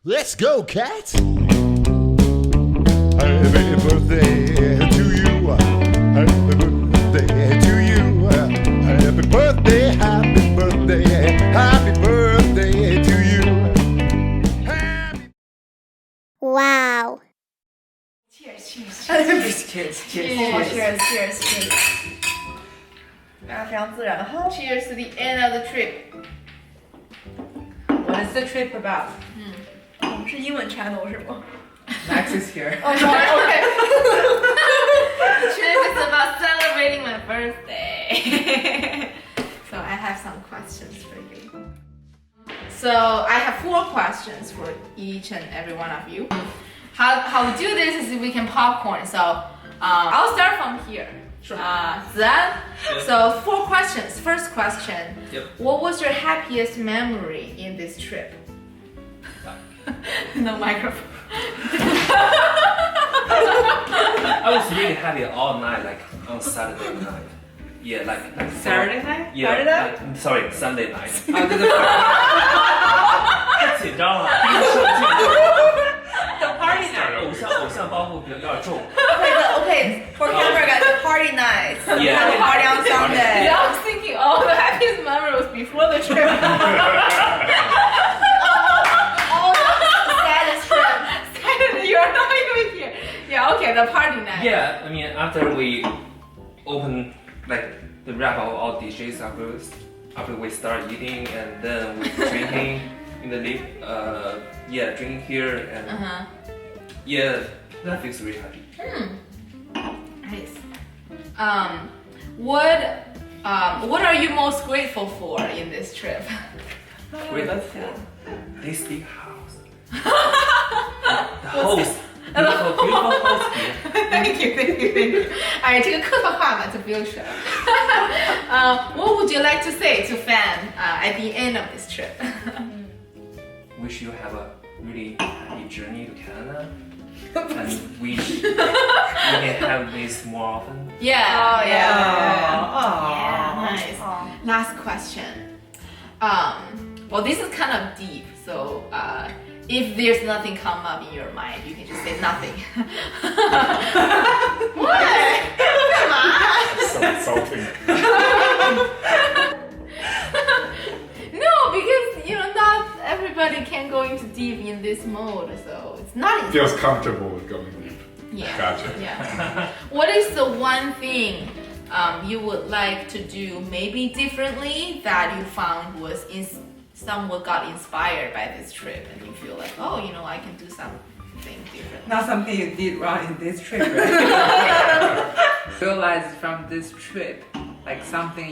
Let's go, cat! Happy birthday to you. Happy birthday to you. Happy birthday, happy birthday, happy birthday to you. Happy... Wow. Cheers. 大家非常自然的 Cheers to the end of the trip. What is the trip about? 我们是英文 channel 是吗 Max is here. Oh, sorry. Okay. The trip is about celebrating my birthday. So I have some questions for you. So I have 4 questions for each and every one of you. How we do this is we can popcorn. So I'll start from here. Sure. Zian. So 4 questions. First question. Yep. What was your happiest memory in this trip? No microphone. I was really happy all night, like on Saturday night. Yeah, like Saturday night? Yeah, Saturday? Sorry, Sunday night. 太紧张了，第一次进入 The party night. 偶像包袱有点重。Okay, for camera guys, the party night. Yeah. The party on Sunday. Yeah, I was thinking, oh, the happiest memory was before the trip. Saddest trip. You're not even here. Yeah, okay, the party night. Yeah, I mean after we open like the wrap of all dishes after we start eating and then we drinking in the drinking here and yeah, that feels really happy. Nice. What are you most grateful for in this trip? Grateful for this big house. The host, beautiful host here. Thank you. 哎，这个客套话嘛就不用说了。What would you like to say to Fan at the end of this trip? Wish you have a really happy journey to Canada. And wish we can have this more often. Yeah. Oh, Yeah, nice. Last question. Well, this is kind of deep, so if there's nothing come up in your mind, you can just say nothing. What? Come on. So insulting. No, because not everybody can go into deep in this mode, so it's not easy. Feels comfortable with going deep. Yeah. Gotcha. Yeah. What is the one thing you would like to do maybe differently that you found was somewhat got inspired by this trip and you feel like, oh, I can do something different. Not something you did wrong in this trip, right? Realize from this trip, like something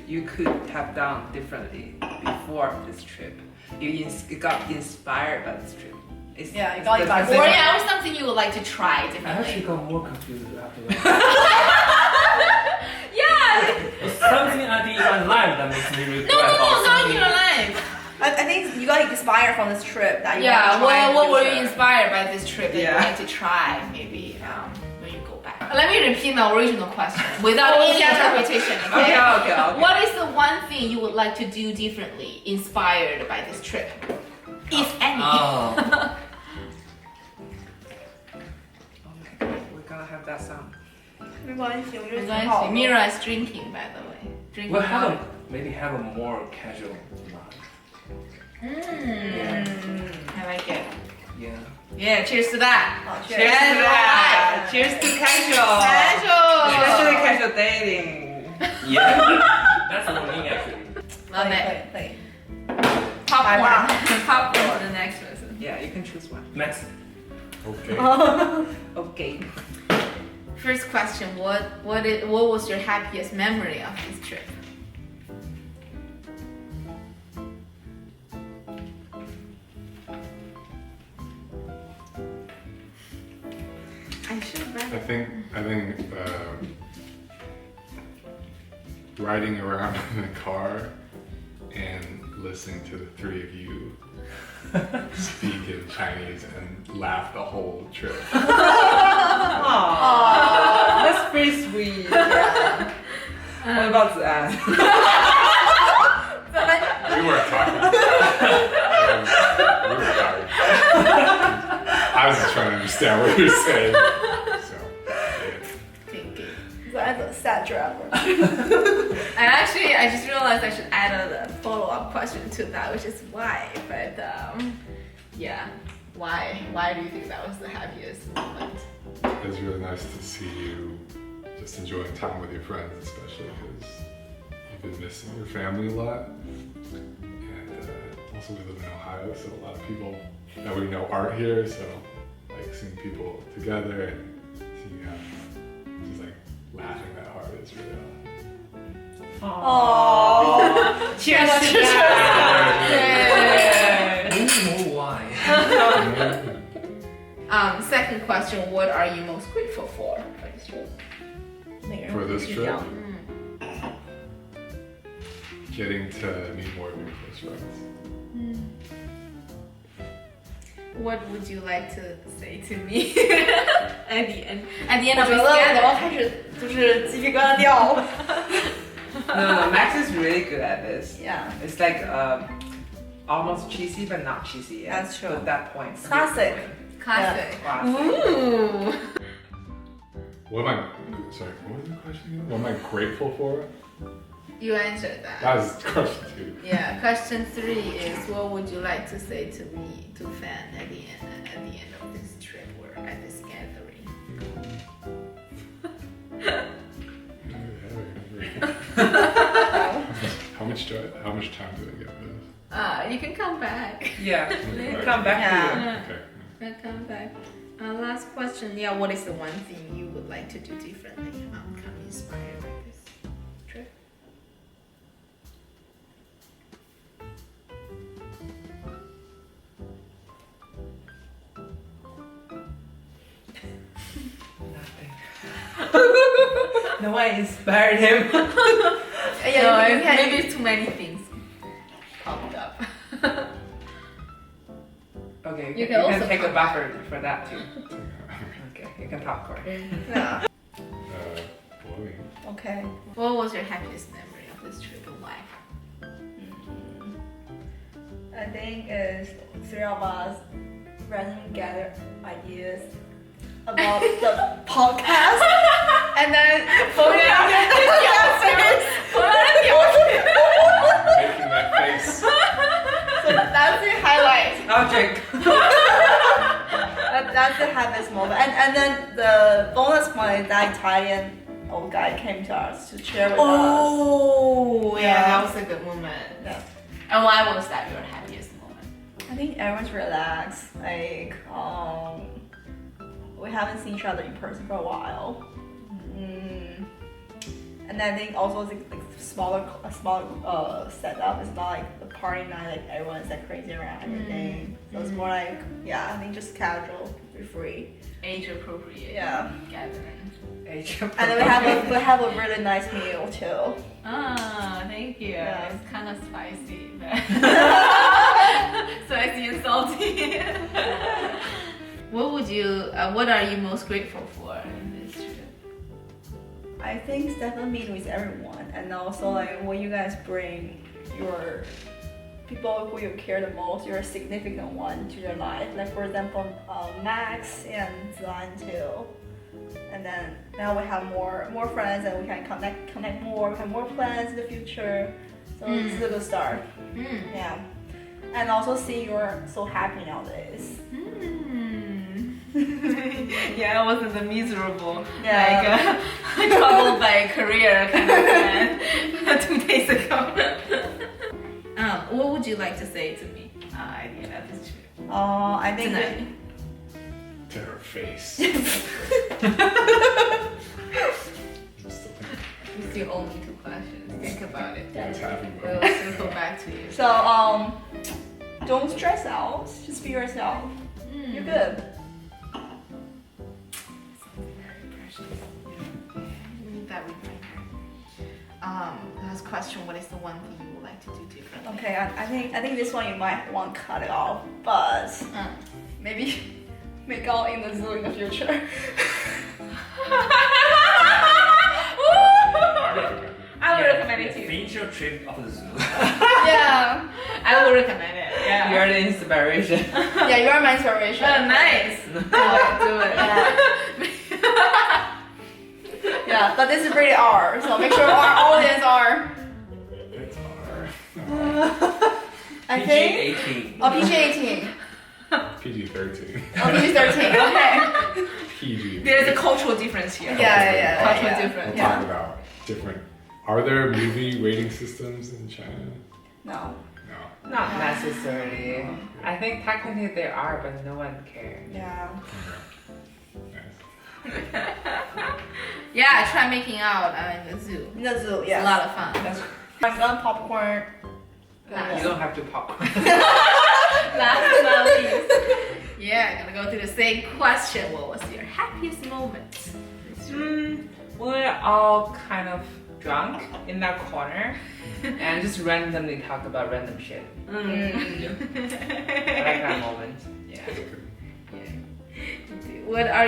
you could have done differently before this trip. You got inspired by this trip. Yeah, you got inspired. Or something you would like to try I differently. actually got more confused after that. Yeah. Something I did in life that makes me regret. No, not in your life. I think you got inspired from this trip that you Yeah, want to try what in the were you future. inspired by this trip that you Yeah. want to try maybe when you go back? Let me repeat my original question without any interpretation, okay? Okay. What is the one thing you would like to do differently inspired by this trip? If any. Oh. We're gonna have that sound. 没关系，我觉得没关系挺好的。 Mira is drinking, by the way. Drinking We'll have water. maybe have a more casual vibe. I like it. Yeah. Yeah, cheers to that. Cheers to that. Cheers to casual. Especially Casual. casual dating. Yeah. That's the one thing actually. Love it. 可以。 Popcorn. Popcorn, the next person. Yeah, you can choose one. Next. Okay. Okay. First question, what was your happiest memory of this trip? I should have read I think riding around in the car and listening to the 3 of you speak in Chinese and laugh the whole trip. Aww. That's pretty sweet. Yeah. What about Zian? We weren't talking. We were tired. I was just trying to understand what you're saying. So, yeah. Okay. So as a sad driver. And actually, I just realized I should add a follow-up question to that, which is why. But yeah, why? Why do you think that was the happiest moment? It was really nice to see you just enjoying time with your friends, especially because you've been missing your family a lot. And also we live in Ohio, so a lot of people that we know aren't here, so like seeing people together and seeing you have just like laughing that hard is really Oh. Cheers! Why? Second question: what are you most grateful for this trip? For this trip, getting to meet more of your close friends. What would you like to say to me at the end? At the end 我 of 觉 this 得我要 gathering? 开始就是鸡皮疙瘩掉了。 No, Max is really good at this. Yeah. It's like almost cheesy, but not cheesy yet. That's true. At that point. Classic. Classic. Classic. Ooh. What am I? Sorry, what was the question again? What am I grateful for? You answered that. That was question 2. Yeah. Question 3 is what would you like to say to me, to Fan, at the end of this trip or at this gathering? How much time do I get for this? You can come back. Yeah. Okay. Come back Yeah. to you. Okay. Come back. Last question. Yeah. What is the one thing you would like to do differently? I'm kind of inspired by this trip. Nothing. No one inspired him. Yeah, No, you can- maybe too many things popped up. Okay, You can also take a come buffer for that too. Okay, you can popcorn. Yeah. Blowing. Okay. What was your happiest memory of this trip and why? I think it's 3 of us randomly gather ideas about the podcast, and then Making that face. So that's the highlight. I'll drink. That's the happiest moment. And then the bonus point is that Italian old guy came to us to share with us. Oh, yeah, Yeah. that was a good moment. Yeah. And why was that your happiest moment? I think everyone's relaxed. Like, we haven't seen each other in person for a while. And I think also it's like a smaller setup. It's not like the party night, like everyone's like crazy around everything. So it's more like, yeah, I think just casual, be free. Age appropriate Yeah. gathering. And then we have a really nice meal too. Ah, thank you. Yeah. It's kind of spicy, but spicy and salty. What are you most grateful for in this trip? I think it's definitely meeting with everyone, and also like when you guys bring your people who you care the most, your significant one to your life. Like for example, Max and Zion too. And then now we have more friends, and we can connect more. We have more plans in the future. So it's a good start. Yeah. And also see you're so happy nowadays. Yeah, I wasn't the miserable, Yeah. like troubled by career kind of man 2 days ago. What would you like to say to me at the end of this trip? I think Tonight. To her face. We still only 2 questions. Think about it. That's happy. We'll circle back to you. so. Don't stress out. Just be yourself. You're good. That reminder. Last question. What is the one thing you would like to do differently? Okay, I think this one you might want to cut it off, but maybe make out in the zoo in the future. I would recommend it to you. Finish your trip of the zoo. Yeah. I would recommend it. Yeah. You're the inspiration. Yeah, you're my inspiration. Nice. Do it. Yeah, but this is really R, so make sure our audience are. It's hard. I think. PG-18. Oh, PG-18. PG-13. Oh, PG-13. Okay. PG. There's a cultural difference here. Yeah. Cultural yeah. difference. We'll talk about different. Are there movie rating systems in China? No. No. Not necessarily. I think technically they are, but no one cares. Yeah. Nice. Yeah, I tried making out in the zoo. In the zoo, It's yeah. a lot of fun. That's some popcorn. You don't have to popcorn. Last but not least. Yeah, gonna go through the same question. What was your happiest moment? We're all kind of drunk in that corner and just randomly talk about random shit. I like that moment. Yeah. What are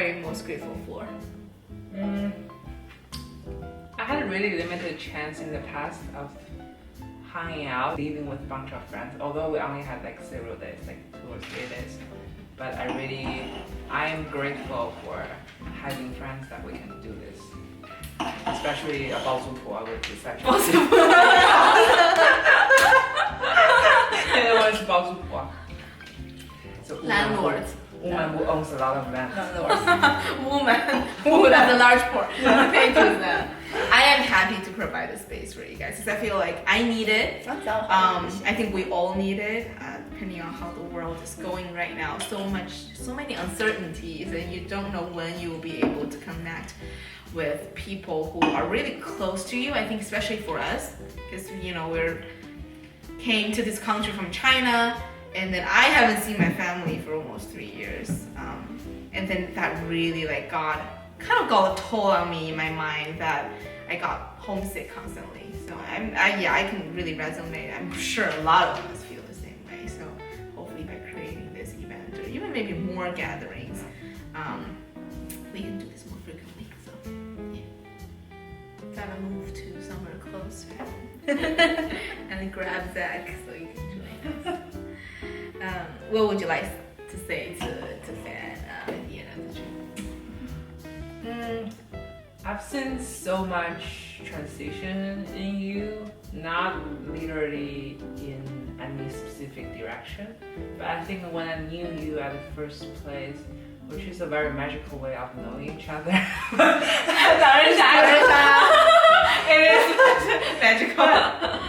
you most grateful for? I had a really limited chance in the past of hanging out, living with a bunch of friends, although we only had like several days, like 2 or 3 days. But I am grateful for having friends that we can do this. Especially a 包租婆 which is actually it was 包租婆. So Landlord. Woman who owns a lot of land. Woman who has a large port. Thank you, Zan. I am happy to provide a space for you guys because I feel like I need it. I think we all need it, depending on how the world is going right now. So many uncertainties, and you don't know when you will be able to connect with people who are really close to you. I think especially for us, because we came to this country from China, and then I haven't seen my family for almost 3 years, and then that really got a toll on me in my mind that I got homesick constantly. So I can really resonate. I'm sure a lot of us feel the same way. So hopefully by creating this event or even maybe more gatherings, we can do this more frequently. So yeah, gotta move to somewhere closer and then grab Zach so you can join us. What would you like to say to Fan at the end of the trip? I've seen so much transition in you, not literally in any specific direction, but I think when I knew you at the first place, which is a very magical way of knowing each other. It is magical.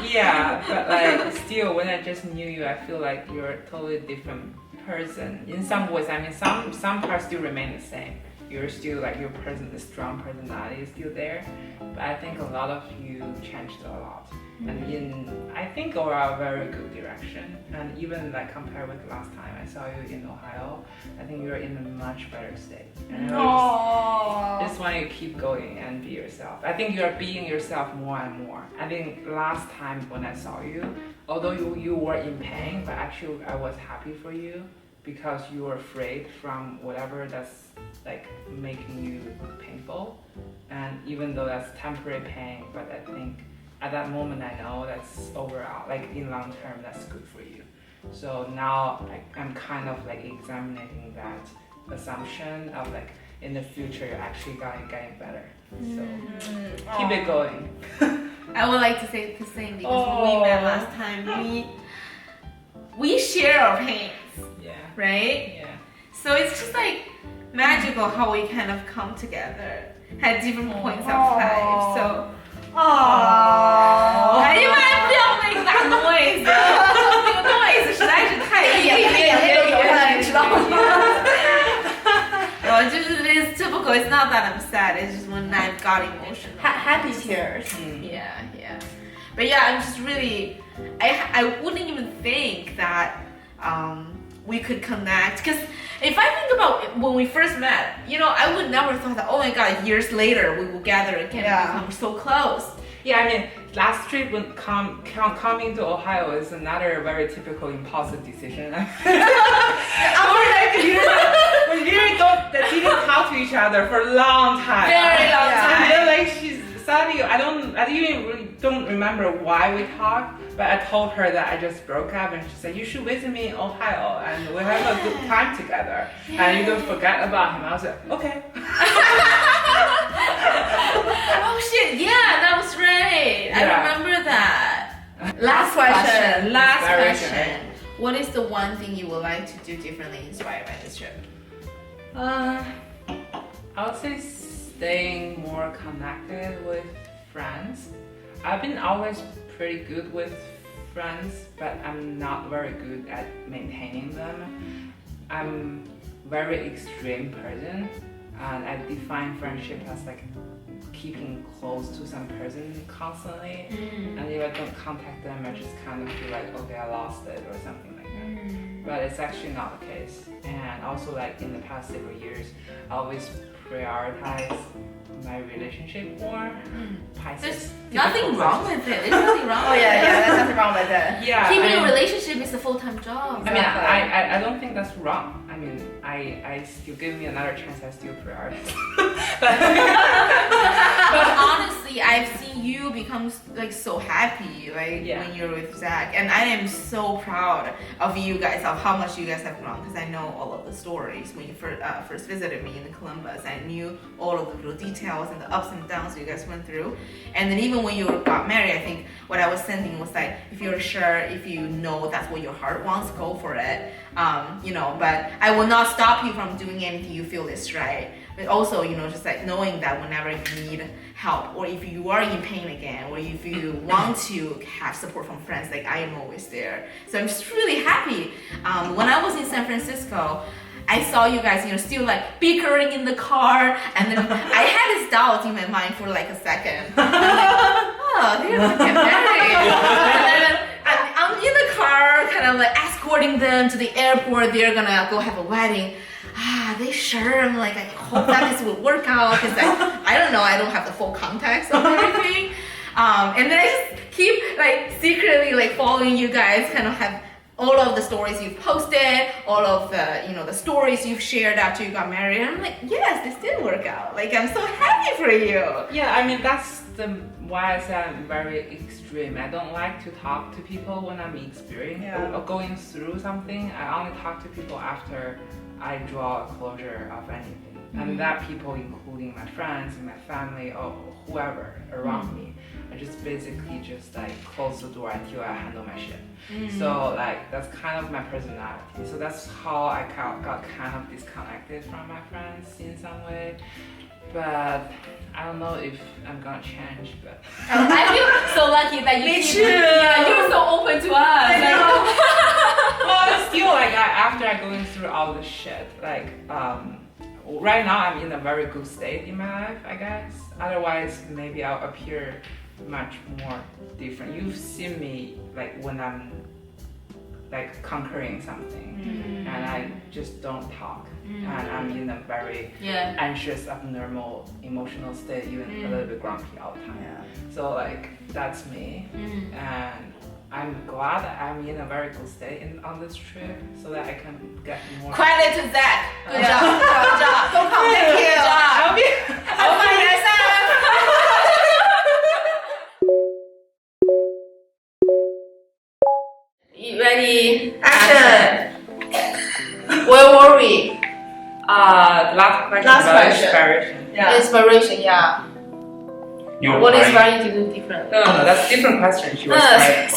Yeah, but still, when I just knew you, I feel like you're a totally different person. In some ways, I mean, some parts still remain the same. You're still your the strong personality is still there, but I think a lot of you changed a lot, and I think we're a very good direction. And even compared with last time I saw you in Ohio, I think you're in a much better state. And I just want you to keep going and be yourself. I think you're being yourself more and more. I think last time when I saw you, although you were in pain, but actually I was happy for you because you were afraid from whatever that's making you painful. And even though that's temporary pain, but I think at that moment I know that's overall, in long term, that's good for you. So now I'm kind of examining that assumption of in the future you're actually getting better. So keep it going. I would like to say the same because when we met last time, we share our pains, right? Yeah. So it's just magical how we kind of come together at different points of life. So,哎呀妈呀，不要那个大 noise， 那个 noise 实在是太厉害了，你知道吗？It's not that I'm sad. It's just when I got emotional. Happy tears. Yeah. But yeah, I'm just really, I wouldn't even think that we could connect. Because if I think about when we first met, I would never thought that, oh my god, years later we will gather again and become so close. Yeah, I mean, last trip when coming to Ohio is another very typical impulsive decision. We really didn't talk to each other for a long time. Very long time. And then she's suddenly, I don't even really don't remember why we talked, but I told her that I just broke up, and she said you should visit me in Ohio and we have a good time together, and you don't forget about him. I was like, okay. Oh shit! Yeah, that was right. I remember that. Last question. Last question. What is the one thing you would like to do differently inspired by this trip? I would say staying more connected with friends. I've been always pretty good with friends, but I'm not very good at maintaining them. I'm very extreme person, and I define friendship as like keeping close to some person constantly, and if I don't contact them, I just kind of feel like, okay, I lost it or something like that. But it's actually not the case. And also, like in the past several years, I always prioritize my relationship more. There's nothing wrong with it. There's nothing wrong Oh with yeah, it. yeah, there's nothing wrong with it. Yeah, Keeping I a mean, relationship is a full-time job. I mean, I don't think that's wrong. I mean, I still give me another chance. I still prioritize. But honestly, I've seen you become like so happy, like when you're with Zach, and I am so proud of you guys, of how much you guys have grown. Because I know all of the stories when you first visited me in Columbus. I knew all of the little details and the ups and downs you guys went through. And then even when you got married, I think what I was sending was like, if you're sure, if you know that's what your heart wants, go for it. You know, but I will not stop you from doing anything you feel is right. But also, you know, just like knowing that whenever you need help, or if you are in pain again, or if you want to have support from friends, like I am always there. So I'm just really happy. When I was in San Francisco, I saw you guys, you know, still like bickering in the car, and then I had this doubt in my mind for like a second. I'm like, oh, they're gonna get married. And then I'm in the car, kind of like escorting them to the airport. They're gonna go have a wedding. They sure? I'm like, I hope that this will work out, because I don't know, I don't have the full context of everything. And then I just keep like secretly like following you guys, kind of have all of the stories you've posted, all of the, you know, the stories you've shared after you got married. And I'm like, yes, this did work out. Like, I'm so happy for you. Yeah, I mean, that's why I say I'm very extreme. I don't like to talk to people when I'm experiencing or going through something. I only talk to people after I draw a closure of anything. And that people, including my friends and my family or whoever around me, I just basically just like close the door until I handle my shit. So like that's kind of my personality. So that's how I got kind of disconnected from my friends in some way. But I don't know if I'm gonna change. But I feel so lucky that you you're so open to us. Well, still like after I going through all this shit, like right now I'm in a very good state in my life, I guess. Otherwise, maybe I'll appear much more different. You've seen me like when I'm like conquering something, and I just don't talk, and I'm in a very anxious, abnormal emotional state, even a little bit grumpy all the time. So like that's me, and I'm glad that I'm in a very good state on this trip, so that I can get more. Credit to Zach. Good job. Good job. Don't come thank you. Good job. I'll find myself. Ready? Action. Where were we? Last question. Last about question. Inspiration. Yeah. Inspiration, yeah. You're What right. inspired you to do different? No, that's a different question. She was right.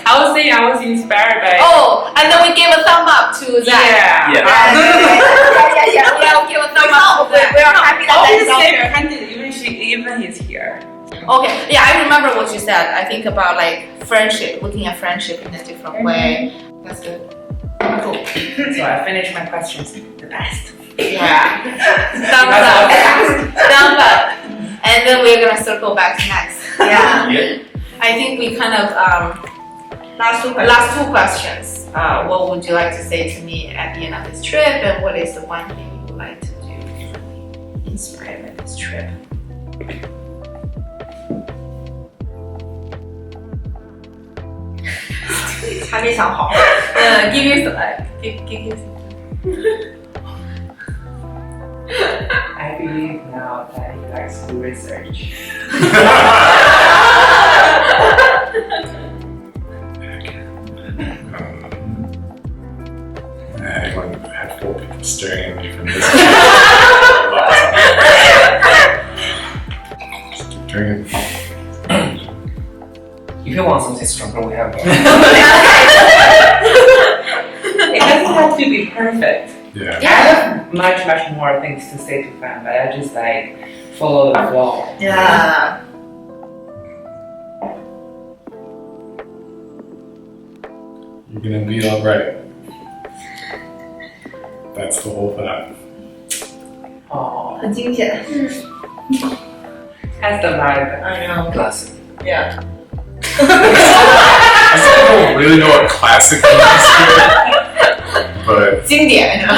I was saying I was inspired by. Oh, and then we gave a thumb up to Zach. Yeah. Yeah, we give a thumb up to Zach. We are happy that Always that's say here. candid, even he's here. Okay, yeah, I remember what you said. I think about like friendship, looking at friendship in a different way. That's good. Cool. So I finished my questions the best. Yeah. Thumbs up. Thumbs up. And then we're gonna circle back next. Yeah. Yeah. I think we kind of last two questions. What would you like to say to me at the end of this trip, and what is the one thing you would like to do inspired by this trip? Give you some. I believe now that he likes to do research. I had 4 people staring at me from this. Just keep drinking. If you want something stronger, we have. It doesn't have to be perfect. Yeah. I have much more things to say to Fan, but I just like follow the flow. Yeah. You're gonna be alright. That's the whole thing. Oh, 很经典。 that's the vibe. I know. Classic. Yeah. I still don't really know what classic means here, but 经典是吧？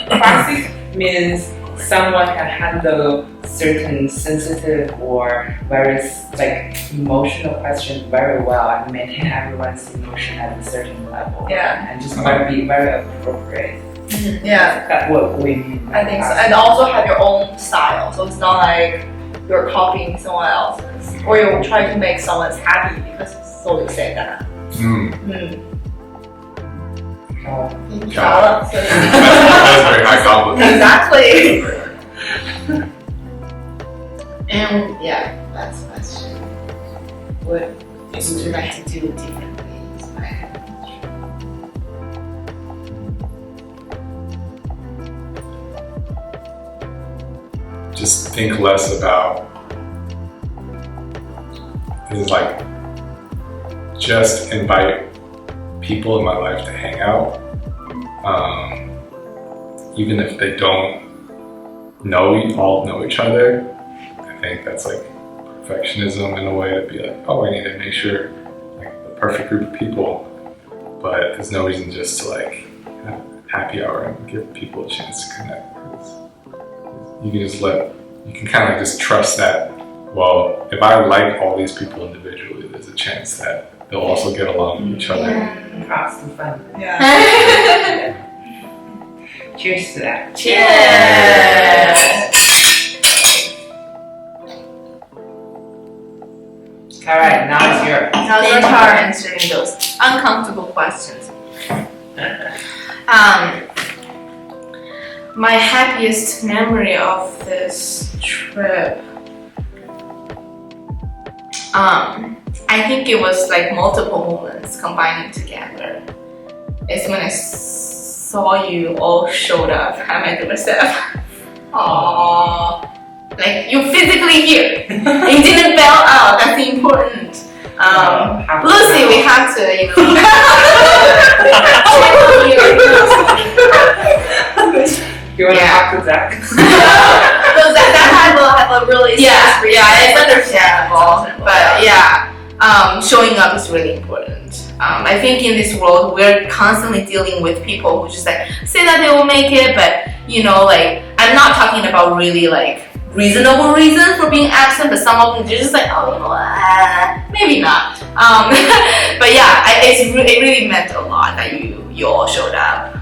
Classic means someone can handle certain sensitive or very like emotional questions very well and maintain everyone's emotion at a certain level. Yeah. And just be very appropriate. Yeah. That's what we mean. I think so. And also have your own style. So it's not like you're copying someone else's. Or you try to make someone happy because so you say that. Oh, 好了，所以 that's very high compliment. Exactly. And yeah, last question. What would you like to do differently? Just think less about. This is like just invite people in my life to hang out, even if they don't all know each other. I think that's like perfectionism in a way, to be like, oh, I need to make sure like the perfect group of people, but there's no reason just to like have happy hour and give people a chance to connect. You can just you can kind of just trust that, well, if I like all these people individually, there's a chance that they'll also get along with each other. props to Fan. Yeah. Cheers to that. Cheers! Alright, now it's yours. Now it's your turn answering those uncomfortable questions. My happiest memory of this trip, I think it was like multiple moments combining together. It's when I saw you all showed up at my doorstep. Aww. Like, you're physically here. You didn't bail out, that's important. Lucy, we have to, you know. You want to talk to Zach? So that have a really Yeah, serious yeah, it's reason. understandable. But yeah, showing up is really important. I think in this world, we're constantly dealing with people who just like say that they will make it, but you know, like, I'm not talking about really like reasonable reasons for being absent, but some of them they're just like, oh, you know, maybe not. But yeah, it really meant a lot that you all showed up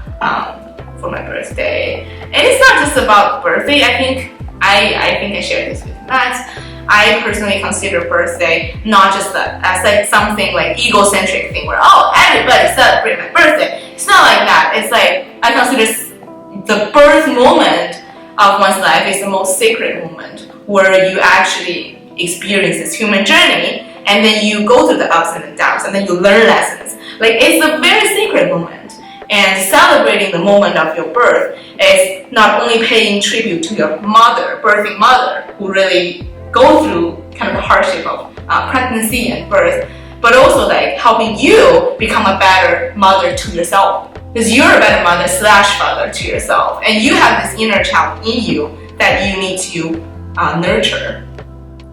for my birthday. And it's not just about birthday. I think I shared this with Matt. I personally consider birthday not just as like something like egocentric thing where, oh, everybody celebrate my birthday. It's not like that. It's like I consider the birth moment of one's life is the most sacred moment where you actually experience this human journey, and then you go through the ups and the downs, and then you learn lessons. Like, it's a very sacred moment, and celebrating the moment of your birth is not only paying tribute to your mother, birthing mother, who really go through kind of the hardship of pregnancy and birth, but also like helping you become a better mother to yourself. Because you're a better mother / father to yourself, and you have this inner child in you that you need to nurture.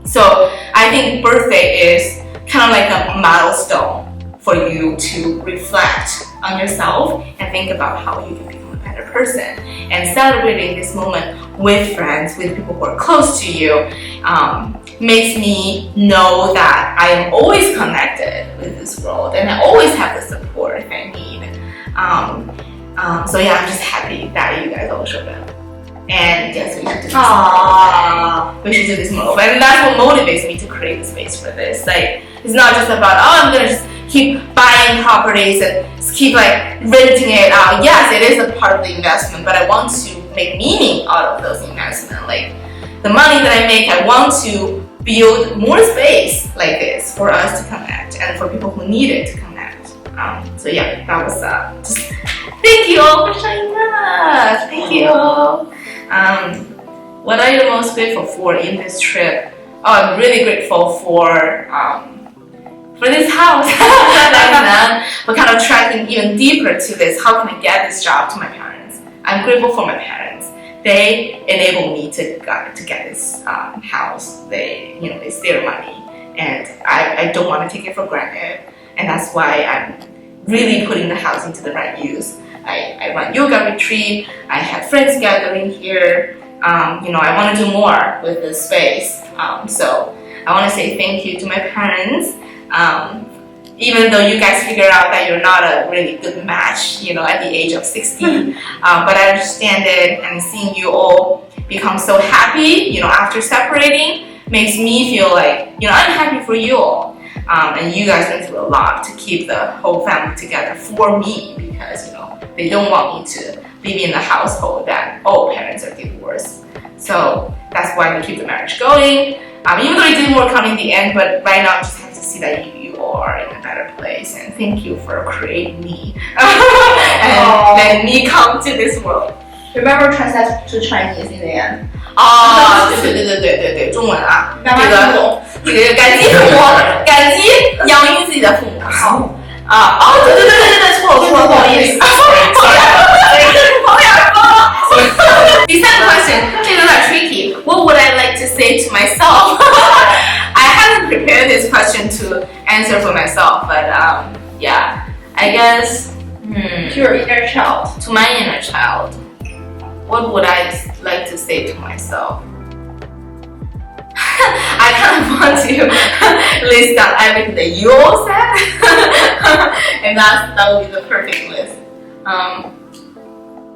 So I think birthday is kind of like a milestone for you to reflect on yourself and think about how you can become a better person. And celebrating this moment with friends, with people who are close to you, makes me know that I am always connected with this world, and I always have the support I need. So yeah, I'm just happy that you guys all showed up. And yes, we should do this more. We should do this more. And that's what motivates me to create a space for this. Like, it's not just about, oh, I'm gonna just keep buying properties and just keep like renting it out. Yes, it is a part of the investment, but I want to make meaning out of those investments. Like, the money that I make, I want to build more space like this for us to connect and for people who need it to connect. So yeah, that was just thank you all for showing up. Thank you. What are you most grateful for in this trip? Oh, I'm really grateful for this house. We're kind of tracking even deeper to this. How can I get this job to my parents? I'm grateful for my parents. They enabled me to get this house. It's their money, and I don't want to take it for granted. And that's why I'm really putting the house into the right use. I run yoga retreat. I have friends gathering here. I want to do more with this space. So I want to say thank you to my parents. Even though you guys figure out that you're not a really good match, at the age of 60, but I understand it, and seeing you all become so happy, after separating, makes me feel like, I'm happy for you all. And you guys went through a lot to keep the whole family together for me, because, they don't want me to live in a household that all parents are divorced. So that's why we keep the marriage going. Even though it didn't work out in the end, but right now I just have to see that you are in a better place. And thank you for creating me and letting me come to this world. Remember translate to Chinese in the end. 对，中文啊，干嘛听不懂？这个感激父母，感激养育自己的父母。好对，错了，不好意思。第三个 question， 这个有点 tricky. What would I like to say to myself? I haven't prepared this question to answer for myself, but yeah, I guess To your inner child. to my inner child, what would I like to say to myself? I kind of want to list down everything that you all said, and that would be the perfect list.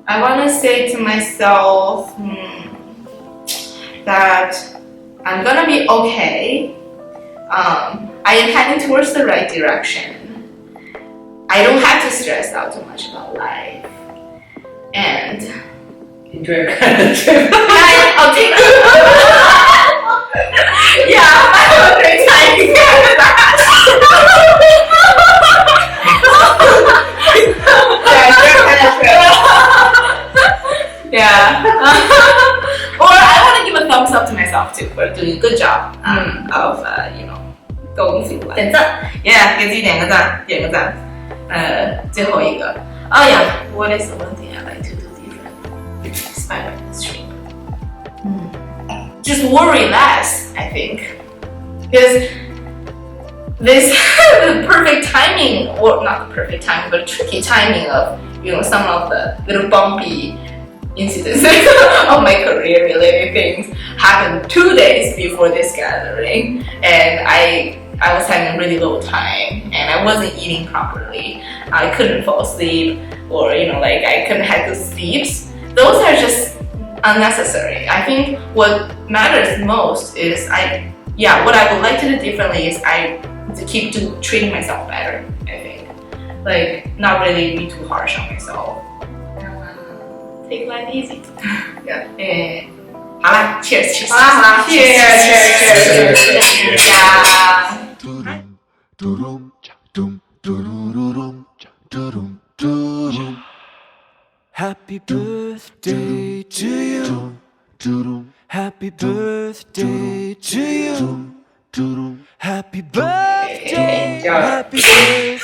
I want to say to myself that I'm gonna be okay. I am heading towards the right direction. I don't have to stress out too much about life, and enjoy your kind of trip. I'll take yeah, I have a great time in Canada. Yeah. Or I want to give a thumbs up to myself too for doing a good job of going through life. 点赞。 Yeah, 给自己点个赞。最后一个。Oh yeah, what is the one thing I like to do differently despite my history? Just worry less, I think. Because this the perfect timing, or not the perfect timing, but tricky timing of some of the little bumpy incidents of my career related things happened 2 days before this gathering, and I was having a really low time, and I wasn't eating properly. I couldn't fall asleep, or I couldn't have good sleeps. Those are just unnecessary. I think what matters most is what I would like to do differently is to keep treating myself better. I think not really be too harsh on myself. Take life easy. Yeah. 好啦 ，Cheers， 好啦 ，Cheers。 Happy birthday to you. Happy birthday to you. Happy birthday. Happy birthday.